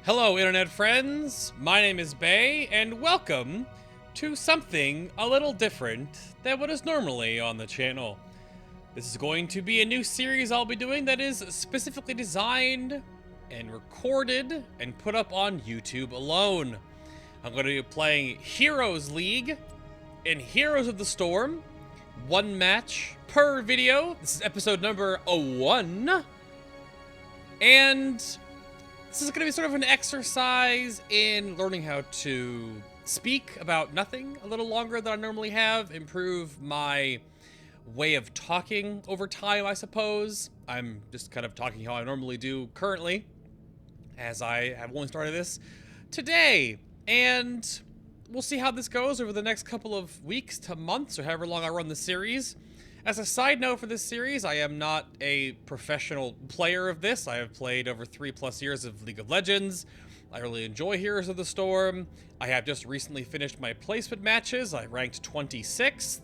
Hello, internet friends. My name is Bay, and welcome to something a little different than what is normally on the channel. This is going to be a new series I'll be doing that is specifically designed and recorded and put up on YouTube alone. I'm going to be playing Heroes League in Heroes of the Storm, one match per video. This is episode number 1, and this is going to be sort of an exercise in learning how to speak about nothing a little longer than I normally have, improve my way of talking over time, I suppose. I'm just kind of talking how I normally do currently, as I have only started this today, and we'll see how this goes over the next couple of weeks to months, or however long I run the series. As a side note for this series, I am not a professional player of this. I have played over 3+ years of League of Legends. I really enjoy Heroes of the Storm. I have just recently finished my placement matches. I ranked 26th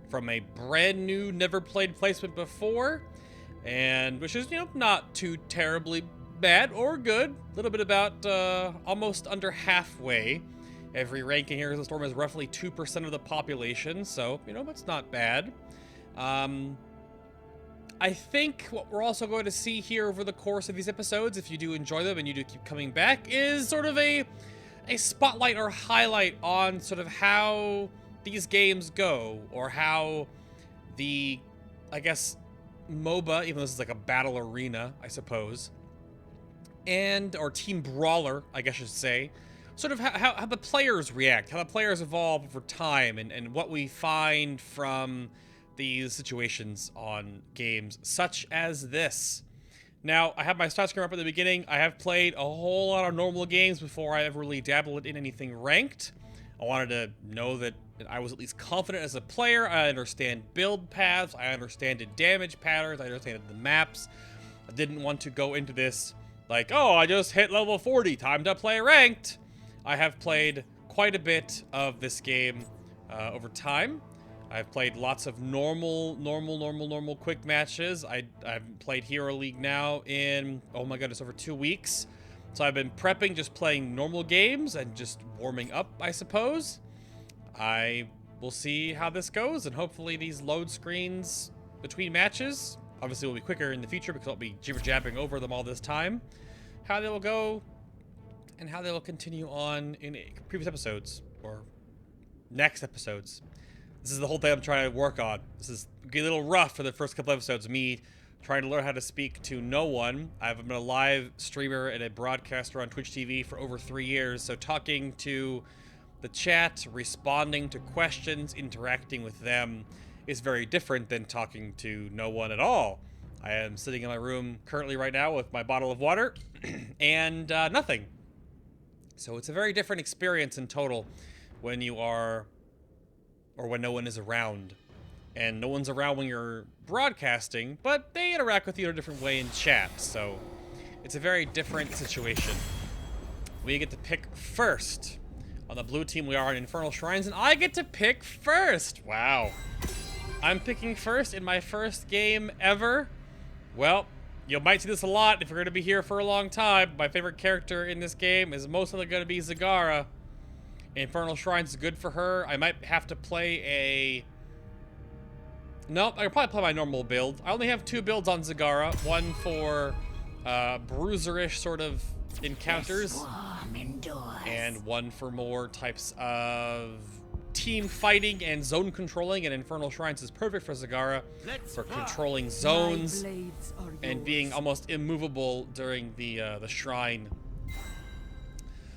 from a brand new, never played placement before, and which is, not too terribly bad or good. A little bit about almost under halfway. Every rank in Heroes of the Storm is roughly 2% of the population, so, that's not bad. I think what we're also going to see here over the course of these episodes, if you do enjoy them and you do keep coming back, is sort of a spotlight or highlight on sort of how these games go, or how the, I guess, MOBA, even though this is like a battle arena, I suppose, or team brawler, I guess I should say, sort of how the players react, how the players evolve over time, and what we find from these situations on games such as this. Now, I have my start screen up at the beginning. I have played a whole lot of normal games before I ever really dabbled in anything ranked. I wanted to know that I was at least confident as a player. I understand build paths, I understand damage patterns, I understand the maps. I didn't want to go into this like, oh, I just hit level 40, time to play ranked. I have played quite a bit of this game over time. I've played lots of normal quick matches. I've played Hero League now in, oh my goodness, over 2 weeks. So I've been prepping, just playing normal games and just warming up, I suppose. I will see how this goes, and hopefully these load screens between matches, obviously will be quicker in the future because I'll be jibber-jabbing over them all this time, how they will go and how they will continue on in previous episodes or next episodes. This is the whole thing I'm trying to work on. This is a little rough for the first couple episodes. Me trying to learn how to speak to no one. I've been a live streamer and a broadcaster on Twitch TV for over 3 years, so talking to the chat, responding to questions, interacting with them is very different than talking to no one at all. I am sitting in my room currently right now with my bottle of water and nothing. So it's a very different experience in total when you are, or when no one is around. And no one's around when you're broadcasting, but they interact with you in a different way in chat, so it's a very different situation. We get to pick first. On the blue team, we are in Infernal Shrines, and I get to pick first! Wow. I'm picking first in my first game ever. Well, you might see this a lot if you're going to be here for a long time. My favorite character in this game is mostly going to be Zagara. Infernal Shrines is good for her. I might have to play Nope, I can probably play my normal build. I only have 2 builds on Zagara. One for bruiser-ish sort of encounters, and one for more types of team fighting and zone controlling, and Infernal Shrines is perfect for Zagara for controlling zones and being almost immovable during the shrine.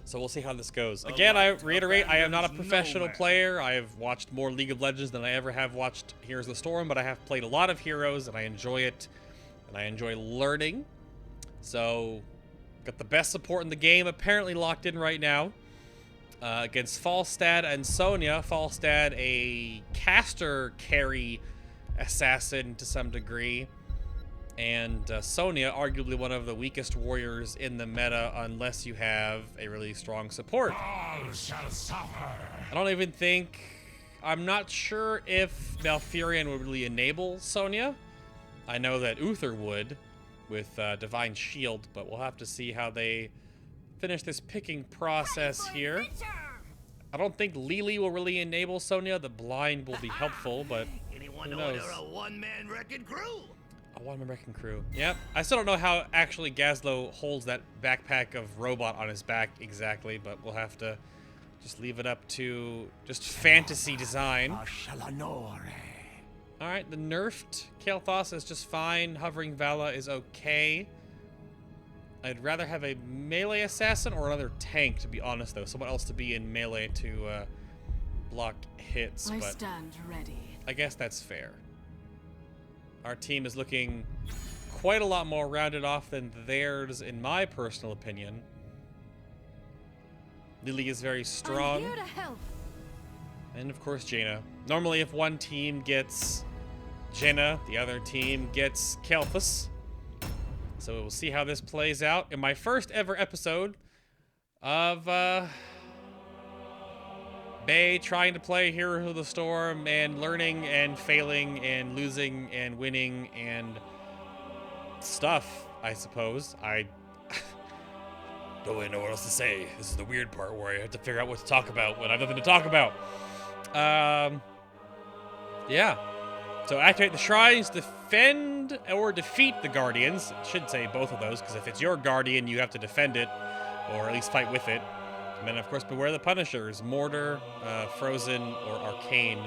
So we'll see how this goes. Again, I reiterate, I am not a professional player. I have watched more League of Legends than I ever have watched Heroes of the Storm, but I have played a lot of Heroes, and I enjoy it, and I enjoy learning. So, got the best support in the game apparently locked in right now. Against Falstad and Sonya. Falstad, a caster carry assassin to some degree. And Sonya, arguably one of the weakest warriors in the meta, unless you have a really strong support. All shall suffer. I don't even think... I'm not sure if Malfurion would really enable Sonya. I know that Uther would, with Divine Shield, but we'll have to see how they finish this picking process here. I don't think Lily will really enable Sonya. The blind will be helpful, but Anyone who knows? order a one-man wrecking crew? A one-man wrecking crew. Yep. I still don't know how actually Gazlo holds that backpack of robot on his back exactly, but we'll have to just leave it up to just fantasy design. Alright, the nerfed Kael'thas is just fine. Hovering Vala is okay. I'd rather have a melee assassin or another tank, to be honest, though. Someone else to be in melee to block hits. I but stand ready. I guess that's fair. Our team is looking quite a lot more rounded off than theirs, in my personal opinion. Lily is very strong. I'm here to help. And of course, Jaina. Normally, if one team gets Jaina, the other team gets Kael'thas. So we'll see how this plays out in my first ever episode of Bay trying to play Hero of the Storm and learning and failing and losing and winning and stuff, I suppose. I don't really know what else to say. This is the weird part where I have to figure out what to talk about when I have nothing to talk about. Yeah. So activate the shrines, defend or defeat the guardians. It should say both of those, because if it's your guardian, you have to defend it, or at least fight with it. And then, of course, beware the punishers. Mortar, Frozen, or Arcane.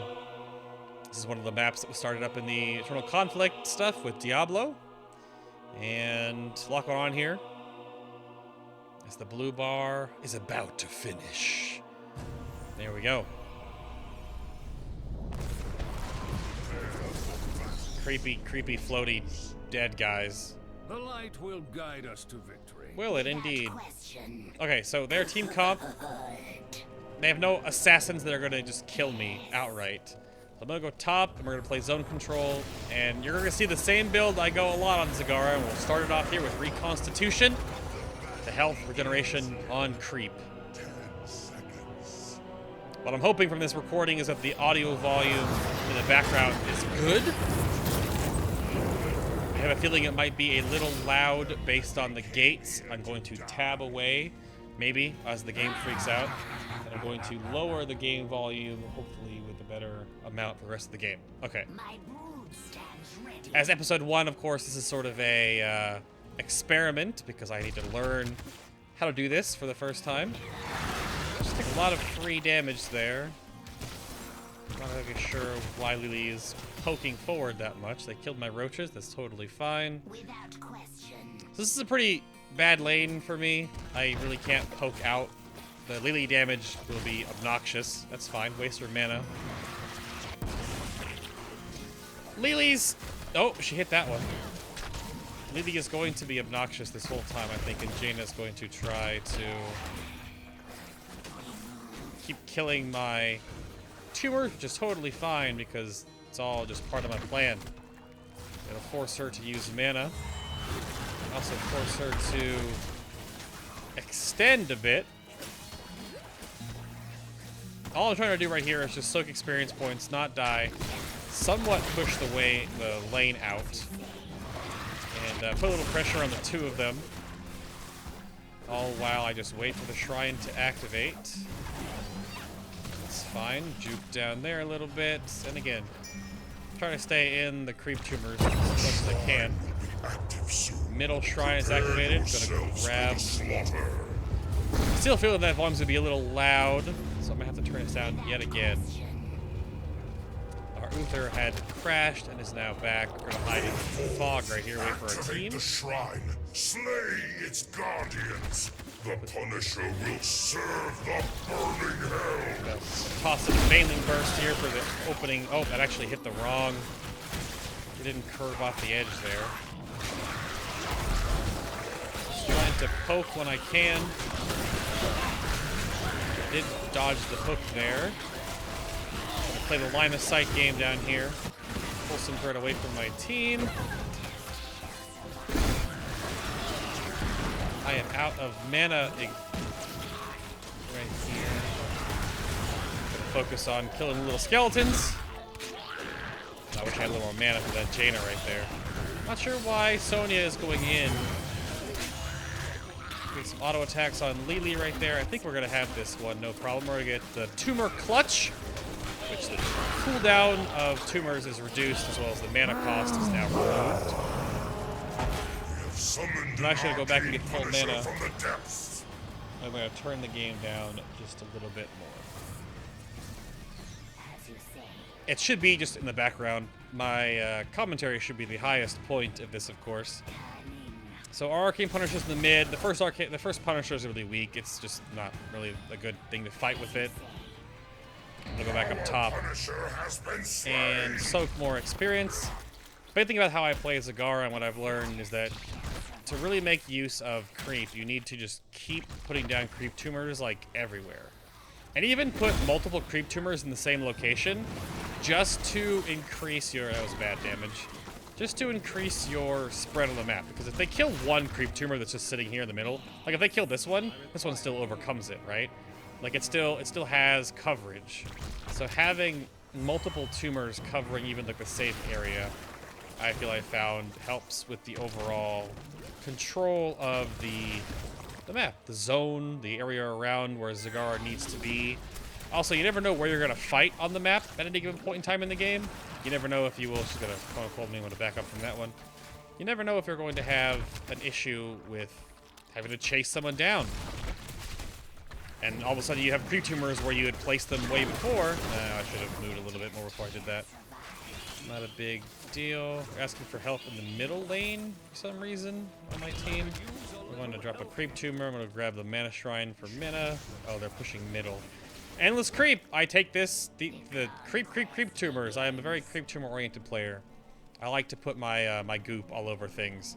This is one of the maps that was started up in the Eternal Conflict stuff with Diablo. And lock on here. As the blue bar is about to finish. There we go. Creepy, creepy, floaty, dead guys. The light will guide us to victory. Will it indeed? Okay, so their team comp, they have no assassins that are gonna just kill me outright. I'm gonna go top, and we're gonna play zone control, and you're gonna see the same build I go a lot on Zagara, and we'll start it off here with Reconstitution, the health regeneration on creep. What I'm hoping from this recording is that the audio volume in the background is good. I have a feeling it might be a little loud based on the gates. I'm going to tab away, maybe, as the game freaks out. And I'm going to lower the game volume, hopefully with a better amount for the rest of the game. Okay. As episode 1, of course, this is sort of a experiment, because I need to learn how to do this for the first time. Just take a lot of free damage there. I'm not really sure why Lily is poking forward that much. They killed my roaches. That's totally fine. Without question. So this is a pretty bad lane for me. I really can't poke out. The Lily damage will be obnoxious. That's fine. Waste her mana. Lily's... Oh, she hit that one. Lily is going to be obnoxious this whole time, I think, and Jaina is going to try to keep killing my tumor, which is totally fine because it's all just part of my plan. It'll force her to use mana. Also force her to extend a bit. All I'm trying to do right here is just soak experience points, not die, somewhat push the lane out, and put a little pressure on the two of them. All while I just wait for the shrine to activate. That's fine. Juke down there a little bit. And again, try to stay in the creep tumors as much as I can. Middle shrine is activated. Gonna go grab. Still feeling that volume's gonna be a little loud, so I'm gonna have to turn this down yet again. Our Uther had crashed and is now back. We're gonna hide in the fog right here, wait for our team. The shrine, slay its guardians. The Punisher will serve the burning hell. Toss in a Baneling Burst here for the opening. Oh, that actually hit the wrong. It didn't curve off the edge there. Just trying to poke when I can. Did dodge the hook there. Play the line of sight game down here. Pull some dirt away from my team. I am out of mana right here. Gonna focus on killing little skeletons. I wish I had a little more mana for that Jaina right there. Not sure why Sonya is going in Get some auto attacks on Lily right there. I think we're gonna have this one, no problem. We're gonna get the Tumor Clutch, which the cooldown of tumors is reduced, as well as the mana cost is now removed. I'm actually gonna go back and get full mana. I'm gonna turn the game down just a little bit more. It should be just in the background. My commentary should be the highest point of this, of course. So our Arcane Punisher's in the mid. The first Punisher's really weak. It's just not really a good thing to fight with it. I'm gonna go back up top and soak more experience. The big thing about how I play Zagara and what I've learned is that to really make use of creep, you need to just keep putting down creep tumors like everywhere. And even put multiple creep tumors in the same location just to increase your, that was bad damage, just to increase your spread on the map. Because if they kill one creep tumor that's just sitting here in the middle, like if they kill this one still overcomes it, right? Like it still has coverage. So having multiple tumors covering even like the safe area, I feel I found helps with the overall control of the map, the zone, the area around where Zagara needs to be. Also, you never know where you're gonna fight on the map at any given point in time in the game. You never know if you will. She's gonna hold me. I'm gonna back up from that one. You never know if you're going to have an issue with having to chase someone down. And all of a sudden you have creep tumors where you had placed them way before. I should have moved a little bit more before I did that. Not a big deal. We're asking for help in the middle lane for some reason on my team. I'm going to drop a creep tumor. I'm going to grab the mana shrine for mana. Oh, they're pushing middle. Endless creep. I take this, the creep tumors. I am a very creep tumor oriented player. I like to put my my goop all over things.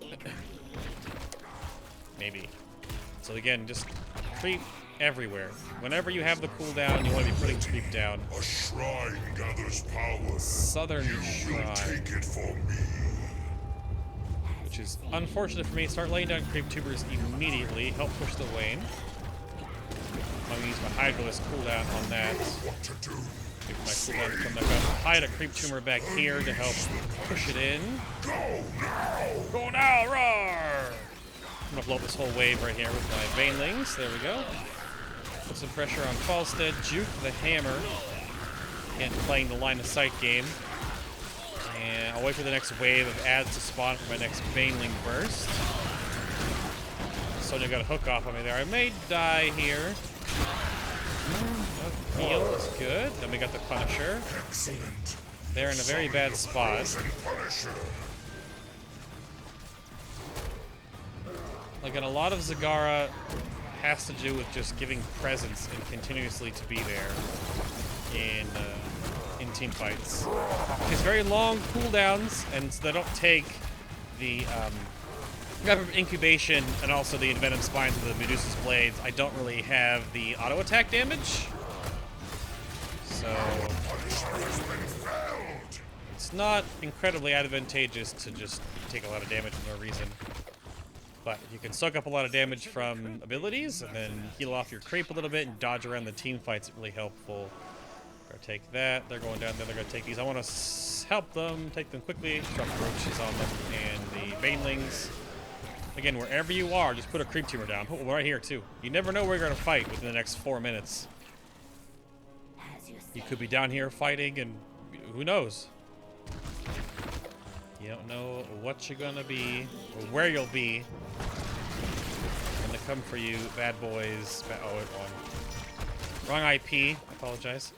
Maybe. So again, just creep everywhere. Whenever you have the cooldown, you want to be putting creep down. A shrine gathers power. Southern You will Shrine. take it for me. Which is unfortunate for me. Start laying down creep tubers immediately. Help push the lane. I'm going to use my Hydralisk cooldown on that. What to do? Wait for my cooldown to come back up. Hide a creep tumor back here to help push it in. Go now! Go now, roar! I'm going to blow up this whole wave right here with my Banelings. There we go. Put some pressure on Falstead. Juke the hammer. Again, playing the line of sight game. And I'll wait for the next wave of ads to spawn for my next Baneling burst. Sonya got a hook off on me there. I may die here. Heal is good. Then we got the Punisher. Excellent. They're in a very bad spot. Punisher. Like, and a lot of Zagara has to do with just giving presence and continuously to be there in team fights. It's very long cooldowns, and so they don't take the incubation and also the envenom spines of the Medusa's blades. I don't really have the auto attack damage, so it's not incredibly advantageous to just take a lot of damage for no reason. But you can soak up a lot of damage from abilities and then heal off your creep a little bit and dodge around the team fights. It's really helpful. Gonna take that. They're going down there. They're gonna take these. I want to help them, take them quickly. Drop roaches on them and the Banelings. Again, wherever you are, just put a creep tumor down. Put one right here too. You never know where you're gonna fight within the next 4 minutes. You could be down here fighting, and who knows? You don't know what you're gonna be or where you'll be when they come for you, bad boys. Oh, it won. Wrong IP. I apologize.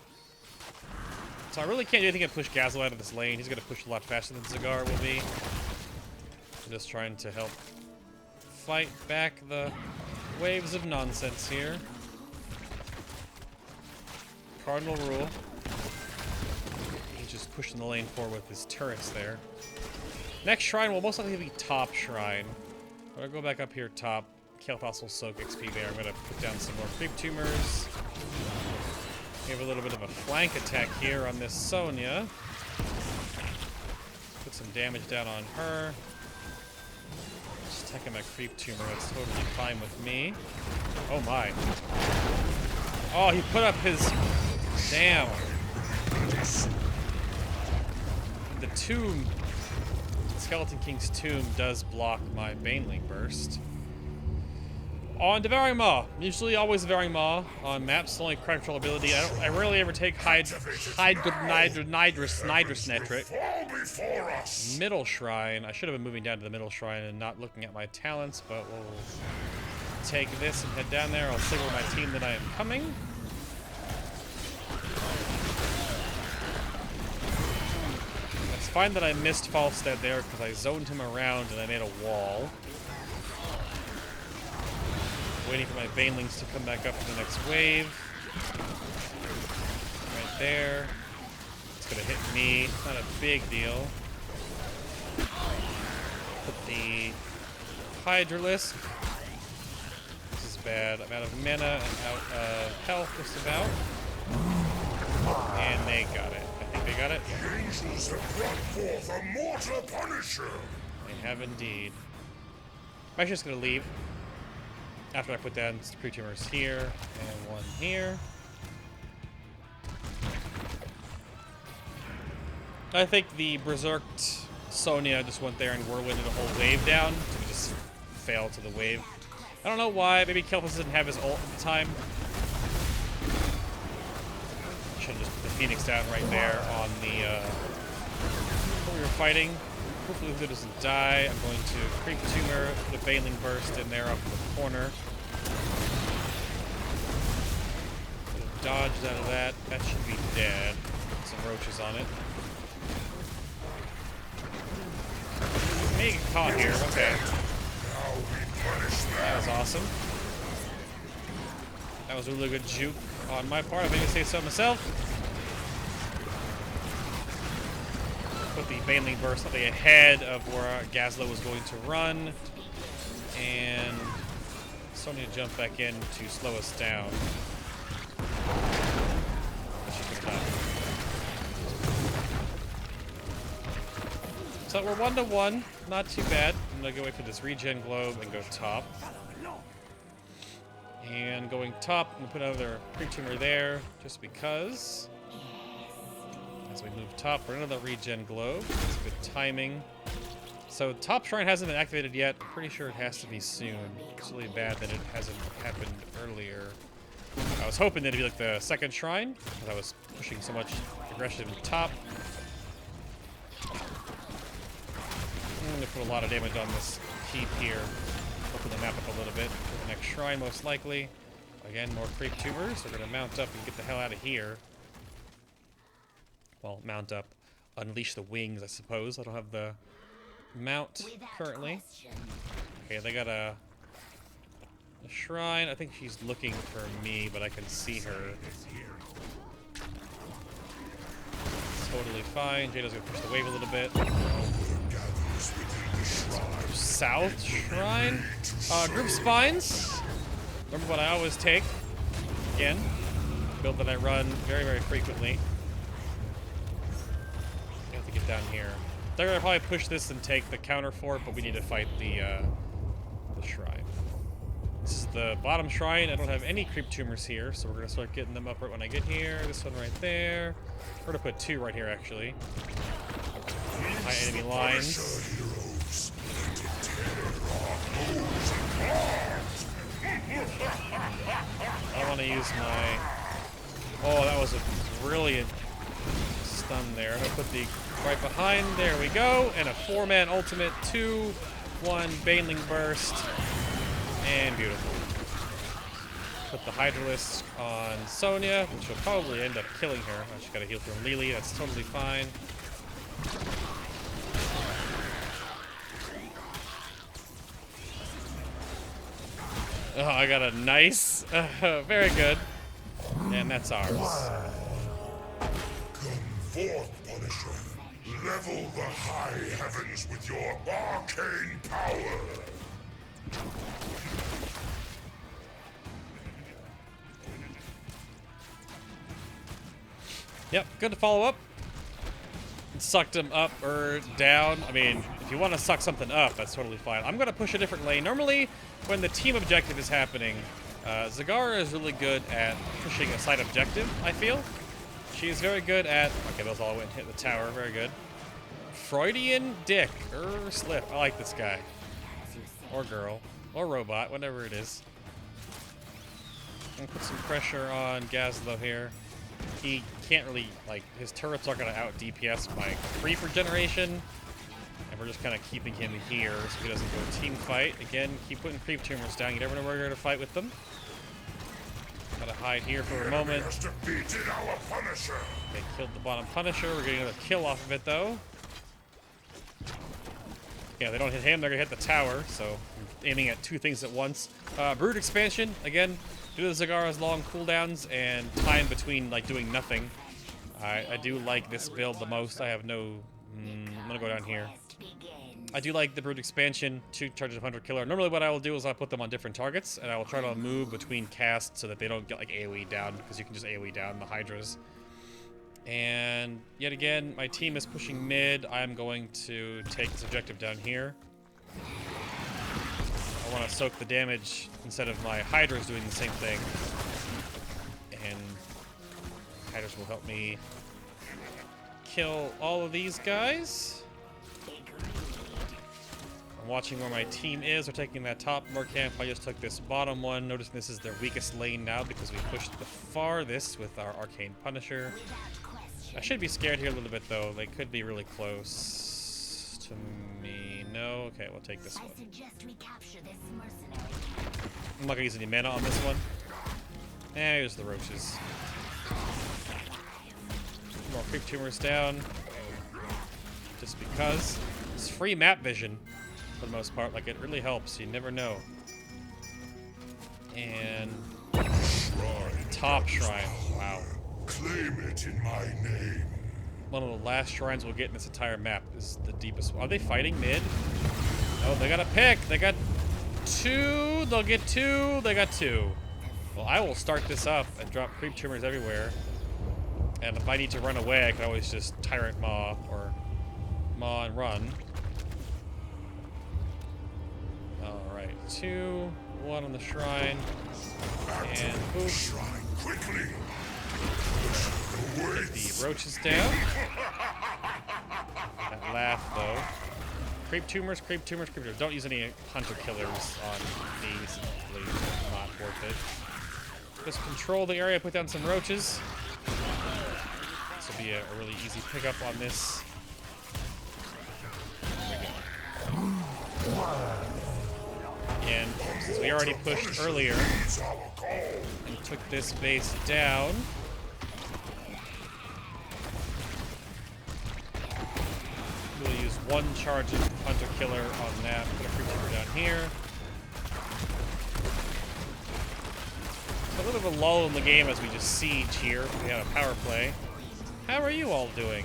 So I really can't do anything to push Gazelle out of this lane. He's gonna push a lot faster than Zagar will be. I'm just trying to help fight back the waves of nonsense here. Cardinal rule. He's just pushing the lane forward with his turrets there. Next shrine will most likely be top shrine. I'm gonna go back up here top. Kael'thas will soak XP there. I'm gonna put down some more creep tumors. We have a little bit of a flank attack here on this Sonya. Put some damage down on her. Just attacking my creep tumor. That's totally fine with me. Oh my. Oh, he put up his... Damn. The tomb... Skeleton King's tomb does block my Baneling burst. On Devouring Maw. Usually always Devouring Maw on maps, only crowd control ability. I rarely ever take Nidrus Netric. Middle Shrine. I should have been moving down to the Middle Shrine and not looking at my talents, but we'll take this and head down there. I'll signal my team that I am coming. It's fine that I missed Falstad there because I zoned him around and I made a wall. Waiting for my Banelings to come back up for the next wave. Right there. It's gonna hit me. Not a big deal. Put the Hydralisk. This is bad. I'm out of mana and out of health just about. And they got it. I think they got it. The angels have brought forth a mortal punisher. They have indeed. I'm actually just gonna leave. After I put down creatures here and one here. I think the Berserked Sonya just went there and whirlwinded a whole wave down. So we just failed to the wave. I don't know why. Maybe Kelpus didn't have his ult at the time. Should have just put the Phoenix down right there on the what we were fighting. Hopefully Luther doesn't die. I'm going to Creep Tumor, put a Baneling Burst in there up in the corner. Dodged out of that. That should be dead. Put some roaches on it. May get caught here. Okay. That was awesome. That was a really good juke on my part. I made me say so myself. Put the Baneling Burst slightly ahead of where Gazlo was going to run. And Sonya jumped back in to slow us down. She just died. So we're 1-1. Not too bad. I'm going to go wait for this regen globe and go top. And going top, I'm going to put another Creep Tumor there just because. As we move top for another regen globe. That's good timing. So top shrine hasn't been activated yet. I'm pretty sure it has to be soon. It's really bad that it hasn't happened earlier. I was hoping that it'd be like the second shrine, because I was pushing so much aggression top. I'm gonna put a lot of damage on this keep here. Open the map up a little bit for the next shrine, most likely. Again, more Creep Tumors. We're gonna mount up and get the hell out of here. Well, mount up. Unleash the wings, I suppose. I don't have the mount currently. Okay, they got a shrine. I think she's looking for me, but I can see her. Totally fine. Jada's gonna push the wave a little bit. South shrine. Group spines. Remember what I always take. Again, build that I run very, very frequently. I have to get down here. They're gonna probably push this and take the counter for it, but we need to fight the shrine. This is the bottom shrine. I don't have any Creep Tumors here, so we're gonna start getting them up right when I get here. This one right there. We're gonna put two right here, actually. High enemy lines. I want to use my... Oh, that was a brilliant stun there. I'm gonna put the right behind. There we go. And a 4-man ultimate. 2-1 Baneling Burst. And beautiful. Put the Hydralisk on Sonya, which will probably end up killing her. I just gotta heal from Lily. That's totally fine. Oh, I got a nice. Very good. And that's ours. Come forth, Punisher. Level the high heavens with your arcane power. Yep, good to follow up. Sucked him up or down. I mean, if you want to suck something up, that's totally fine. I'm going to push a different lane. Normally, when the team objective is happening, Zagara is really good at pushing a side objective, I feel. She is very good at... Okay, those all went and hit the tower. Very good. Freudian dick. Slip. I like this guy. Or girl. Or robot. Whatever it is. I'm gonna put some pressure on Gazlo here. He can't really, like, his turrets are gonna out DPS my creep regeneration. And we're just kind of keeping him here so he doesn't go team fight. Again, keep putting creep tumors down. You never know where you're gonna fight with them. Gotta hide here for a moment. Okay, killed the bottom Punisher. We're getting another kill off of it, though. Yeah, they don't hit him, they're gonna hit the tower, so I'm aiming at two things at once. Brood expansion, again, due to Zagara's long cooldowns and time between, like, doing nothing. I do like this build the most. I have no... I'm gonna go down here. I do like the Brood expansion, 2 charges of Hunter Killer. Normally what I will do is I'll put them on different targets, and I will try to move between casts so that they don't get, like, AoE down, because you can just AoE down the Hydras. And yet again, my team is pushing mid. I'm going to take this objective down here. I want to soak the damage instead of my Hydras doing the same thing. And Hydras will help me kill all of these guys. I'm watching where my team is. We're taking that top more camp. I just took this bottom one. Noticing this is their weakest lane now because we pushed the farthest with our Arcane Punisher. I should be scared here a little bit, though. They could be really close to me. No? Okay, we'll take this one. I'm not gonna use any mana on this one. And here's the roaches. More creep tumors down. Just because. It's free map vision, for the most part. Like, it really helps. You never know. And... top shrine. Wow. Claim it in my name. One of the last shrines we'll get in this entire map is the deepest one. Are they fighting mid? Oh, they got a pick. They got 2. They'll get 2. They got 2. Well, I will start this up and drop creep tumors everywhere. And if I need to run away, I can always just Tyrant Maw or Maw and run. Alright, 2. 1 on the shrine. And boop. Shrine quickly. Get the roaches down. That laugh, though. Creep tumors, creep tumors, creep tumors. Don't use any hunter killers on these, please. Not worth it. Just control the area, put down some roaches. This will be a really easy pickup on this. There we go. And since we already pushed earlier and took this base down, we'll use 1 charge of Hunter Killer on that. Put a creep tumor down here. So a little bit of a lull in the game as we just siege here. We had a power play. How are you all doing?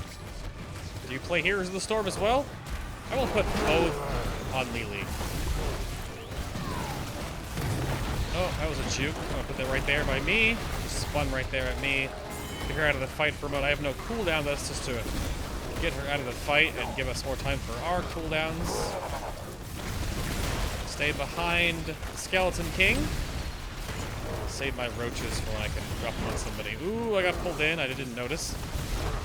Do you play Heroes of the Storm as well? I will put both on Lily. Oh, that was a juke. I'm gonna put that right there by me. Just spun right there at me. Get her out of the fight for a moment. I have no cooldown. That's just to get her out of the fight and give us more time for our cooldowns. Stay behind Skeleton King. Save my roaches for when I can drop them on somebody. Ooh, I got pulled in. I didn't notice.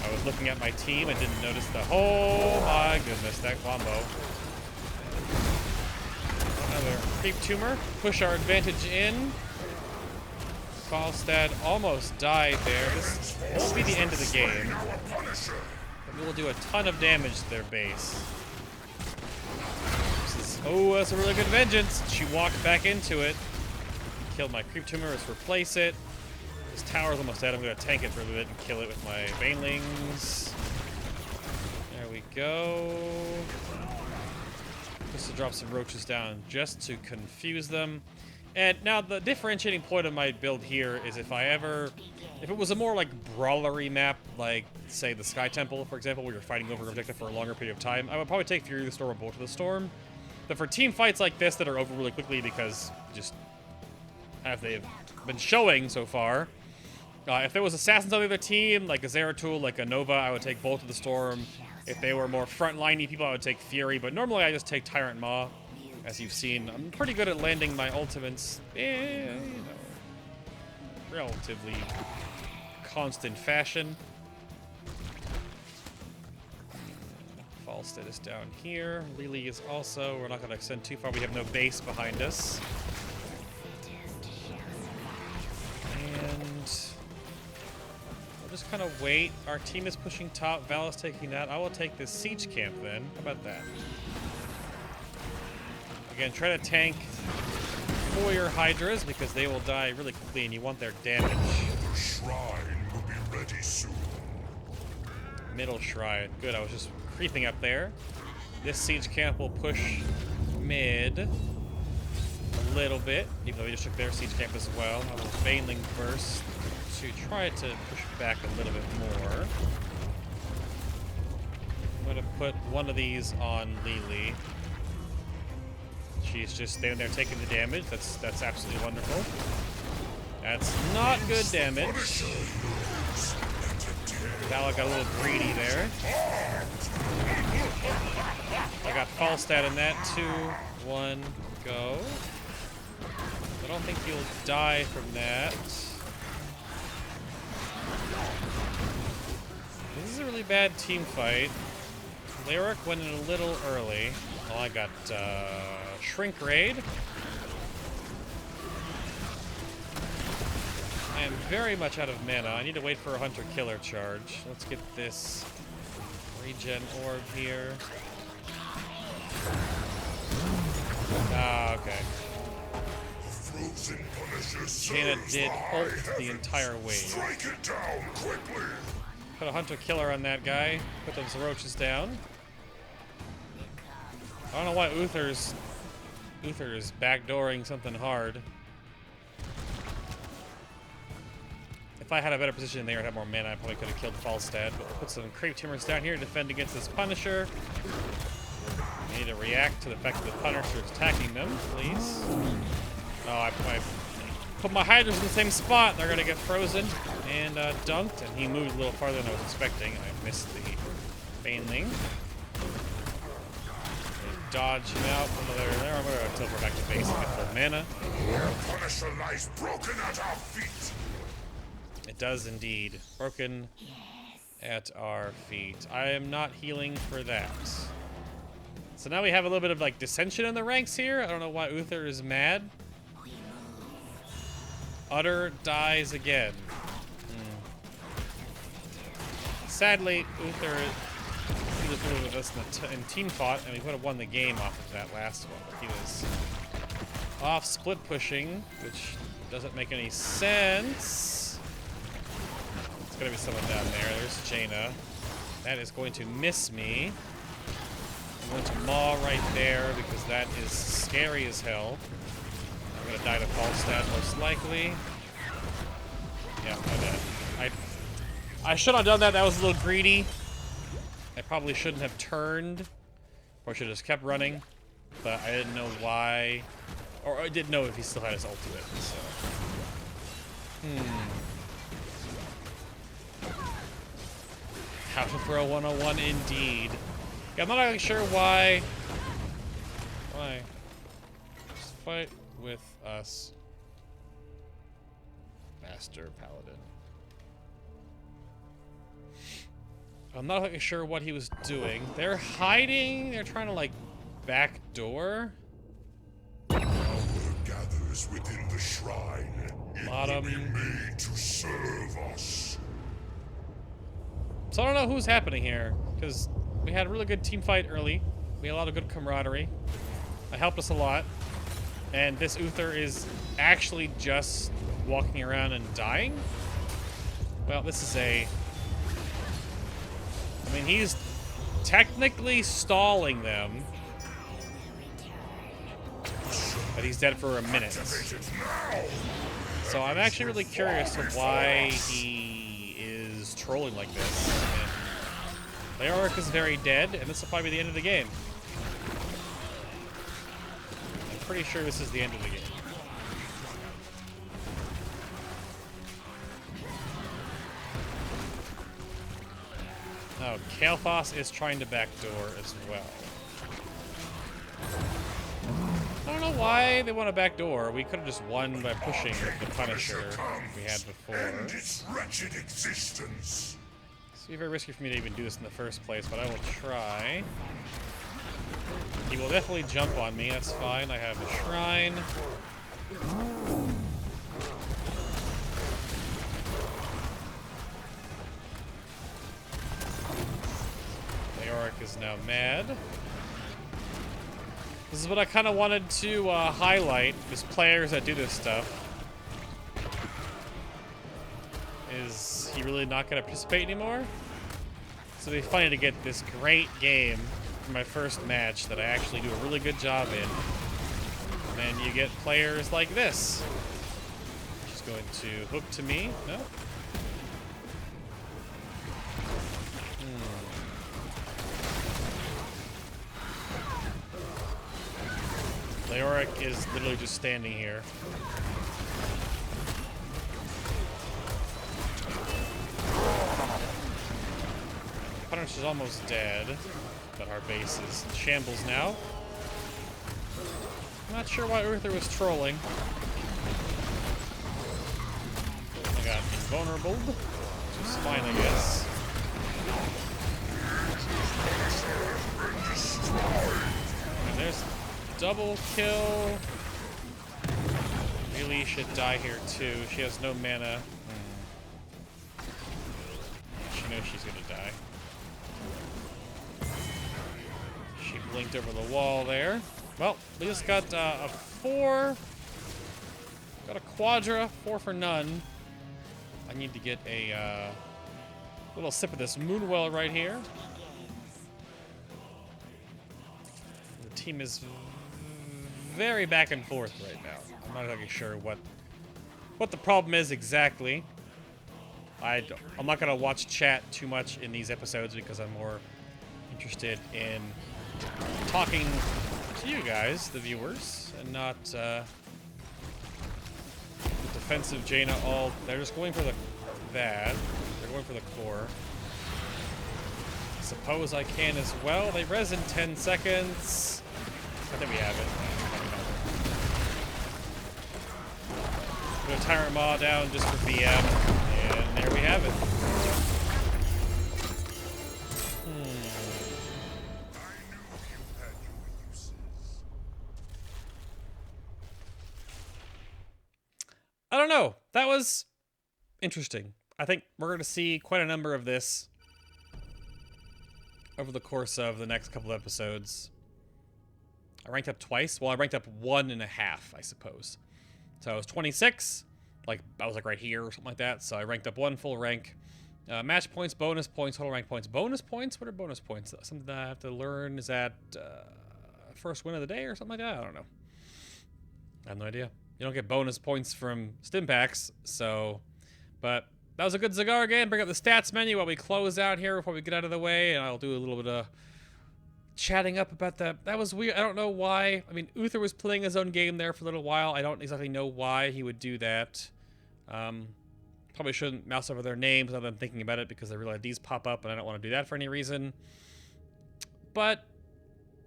I was looking at my team and didn't notice the... oh my goodness, that combo. Another creep tumor. Push our advantage in. Falstad almost died there. This won't be the end of the game. But we will do a ton of damage to their base. Oh, that's a really good vengeance. She walked back into it. Killed my creep tumor. Let's replace it. This tower's almost dead. I'm going to tank it for a bit and kill it with my banelings. There we go. Just to drop some roaches down just to confuse them. And now the differentiating point of my build here is if it was a more like brawlery map, like say the Sky Temple, for example, where you're fighting over an objective for a longer period of time, I would probably take Fury of the Storm or Bolt of the Storm. But for team fights like this that are over really quickly because just as they've been showing so far, if there was assassins on the other team, like a Zeratul, like a Nova, I would take Bolt of the Storm. If they were more front-liney people, I would take Fury. But normally I just take Tyrant Maw. As you've seen, I'm pretty good at landing my ultimates, relatively constant fashion. Falstad is down here. Lily is also. We're not going to extend too far. We have no base behind us. just kind of wait. Our team is pushing top. Val is taking that. I will take this siege camp then. How about that? Again, try to tank for your Hydras because they will die really quickly and you want their damage. The shrine will be ready soon. Middle shrine. Good, I was just creeping up there. This siege camp will push mid a little bit, even though we just took their siege camp as well. I will Baneling burst to try to push back a little bit more. I'm going to put one of these on Lily. She's just standing there taking the damage. That's absolutely wonderful. That's not good damage. Val got a little greedy there. I got Falstad in that. 2, 1, go. I don't think he'll die from that. This is a really bad team fight. Lyric went in a little early. Oh, I got Shrink Raid. I am very much out of mana. I need to wait for a Hunter-Killer charge. Let's get this regen orb here. Ah, okay. Jaina did ult the entire wave. Strike it down quickly. Put a Hunter-Killer on that guy. Put those roaches down. I don't know why Uther's backdooring something hard. If I had a better position there and had more mana, I probably could have killed Falstad. But we'll put some Creep Tumors down here to defend against this Punisher. We need to react to the fact that the Punisher is attacking them, please. Oh, I put my Hydras in the same spot. They're gonna get frozen and dunked, and he moved a little farther than I was expecting. I missed the Baneling. Dodge him out. There. I'm gonna teleport back to base and get full mana. Our Punisher lies broken at our feet. It does indeed. Broken at our feet. I am not healing for that. So now we have a little bit of like dissension in the ranks here. I don't know why Uther is mad. Utter dies again. Sadly, Uther was with us in team fought, and we would have won the game off of that last one. But he was off split pushing, which doesn't make any sense. It's gonna be someone down there. There's Jaina. That is going to miss me. I'm going to maw right there because that is scary as hell. I'm gonna die to Falstad most likely. Yeah, I should have done that. That was a little greedy. I probably shouldn't have turned. Or should have just kept running. But I didn't know why. Or I didn't know if he still had his ultimate. So. How to throw 101 indeed. Yeah, I'm not really sure why. Just fight with us. Master Paladin. I'm not really sure what he was doing. They're hiding. They're trying to like backdoor. Power gathers within the shrine. Bottom. It will be made to serve us. So I don't know who's happening here because we had a really good team fight early. We had a lot of good camaraderie. It helped us a lot. And this Uther is actually just walking around and dying. Well, this is a... I mean, he's technically stalling them. But he's dead for a minute. So I'm actually really curious of why he is trolling like this. And Leoric is very dead, and this will probably be the end of the game. I'm pretty sure this is the end of the game. Oh, Kael'thas is trying to backdoor as well. I don't know why they want to backdoor. We could have just won by pushing the Punisher we had before. End its wretched existence. It's very risky for me to even do this in the first place, but I will try. He will definitely jump on me. That's fine. I have a shrine. Leoric is now mad. This is what I kind of wanted to highlight, is players that do this stuff. Is he really not going to participate anymore? So it'd be funny to get this great game for my first match that I actually do a really good job in. And then you get players like this. She's going to hook to me. No? Leoric is literally just standing here. Punish is almost dead, but our base is in shambles now. I'm not sure why Uther was trolling. I got invulnerable, which is fine, I guess. And there's double kill. Really should die here too. She has no mana. She knows she's gonna die. She blinked over the wall there. Well, we just got a 4. Got a quadra, 4 for none. I need to get a little sip of this Moonwell right here. The team is very back and forth right now. I'm not exactly sure what the problem is exactly. I'm not gonna watch chat too much in these episodes because I'm more interested in talking to you guys, the viewers, and not the defensive Jaina all. They're just going for they're going for the core. I suppose I can as well. They res in 10 seconds. I think we have it. Put a Tyrant Maw down just for BM, and there we have it. I don't know. That was interesting. I think we're going to see quite a number of this over the course of the next couple episodes. I ranked up twice. Well, I ranked up 1.5, I suppose. So I was 26. I was right here or something like that. So I ranked up 1 full rank. Match points, bonus points, total rank points. Bonus points? What are bonus points? Something that I have to learn. Is that first win of the day or something like that? I don't know. I have no idea. You don't get bonus points from stim packs, so... But that was a good cigar game. Bring up the stats menu while we close out here before we get out of the way, and I'll do a little bit of chatting up about that. That was weird. I don't know why. I mean, Uther was playing his own game there for a little while. I don't exactly know why he would do that. Probably shouldn't mouse over their names other than thinking about it because I realize these pop up, and I don't want to do that for any reason. But,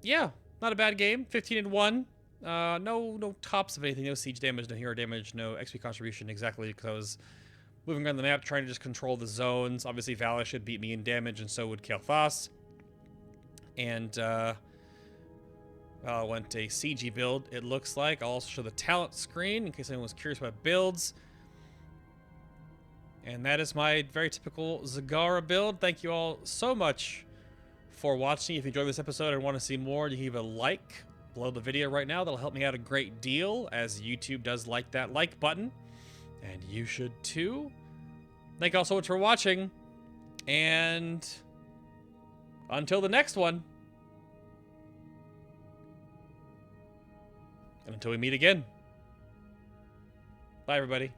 yeah, not a bad game. 15-1. No tops of anything, no siege damage, no hero damage, no XP contribution exactly because I was moving around the map trying to just control the zones. Obviously, Valor should beat me in damage, and so would Kael'thas. And, I went a CG build, it looks like. I'll also show the talent screen in case anyone was curious about builds. And that is my very typical Zagara build. Thank you all so much for watching. If you enjoyed this episode and want to see more, you can leave a like below the video right now. That'll help me out a great deal, as YouTube does like that like button. And you should too. Thank you all so much for watching. And until the next one. And until we meet again. Bye, everybody.